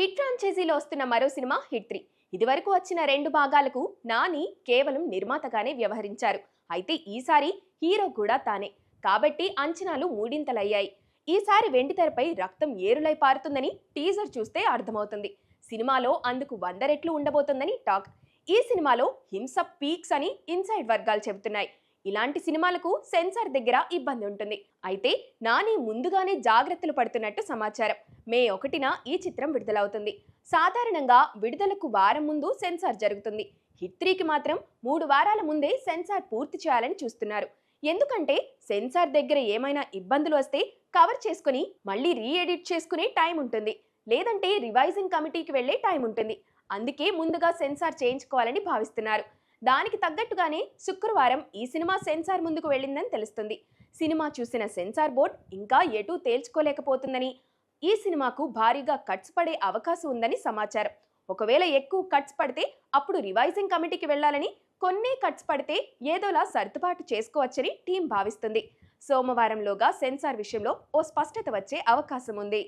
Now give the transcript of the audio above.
Hit ఫ్రాంచైజీలో వస్తున్న మరో cinema hit 3. ఇదివరకు వచ్చిన 2 భాగాలకు నాని కేవలం నిర్మాతగానే వ్యవహరించారు. అయితే ఈసారి హీరో కూడా తానే. కాబట్టి అంచనాలు మూడింతలయ్యాయి. ఈసారి వెండితెరపై రక్తం ఏరులై పారుతుందని టీజర్ చూస్తే అర్థమవుతుంది. సినిమాలో అందుకు 100 రెట్లు ఉండబోతుందని టాక్. ఈ సినిమాలో హింస పీక్స్ అని ఇన్సైడ్ వర్గాలు చెబుతున్నాయి. ఇలాంటి సినిమాలకు సెన్సార్ దగ్గర ఇబ్బంది ఉంటుంది. అయితే నాని ముందుగానే జాగ్రత్తలు పడుతున్నట్టు సమాచారం. మే 1న ఈ చిత్రం విడుదలవుతుంది. సాధారణంగా విడుదలకు వారం ముందు సెన్సార్ జరుగుతుంది. హిట్ 3కి మాత్రం 3 వారాల ముందే సెన్సార్ పూర్తి చేయాలని చూస్తున్నారు. ఎందుకంటే సెన్సార్ దగ్గర ఏమైనా ఇబ్బందులు వస్తే కవర్ చేసుకుని మళ్ళీ రీఎడిట్ చేసుకునే టైం ఉంటుంది. లేదంటే రివైజింగ్ కమిటీకి వెళ్లే టైం ఉంటుంది. అందుకే ముందుగా సెన్సార్ చేయించుకోవాలని భావిస్తున్నారు. దానికి తగ్గట్టుగానే శుక్రవారం ఈ సినిమా సెన్సార్ ముందుకు వెళ్ళిందని తెలుస్తుంది. సినిమా చూసిన సెన్సార్ బోర్డ్ ఇంకా ఎటూ తేల్చుకోలేకపోతుందని, ఈ సినిమాకు భారీగా కట్స్ పడే అవకాశం ఉందని సమాచారం. ఒకవేళ ఎక్కువ కట్స్ పడితే అప్పుడు రివైజింగ్ కమిటీకి వెళ్లాలని, కొన్నే కట్స్ పడితే ఏదోలా సర్దుబాటు చేసుకోవచ్చని టీం భావిస్తుంది. సోమవారంలోగా సెన్సార్ విషయంలో ఓ స్పష్టత వచ్చే అవకాశం ఉంది.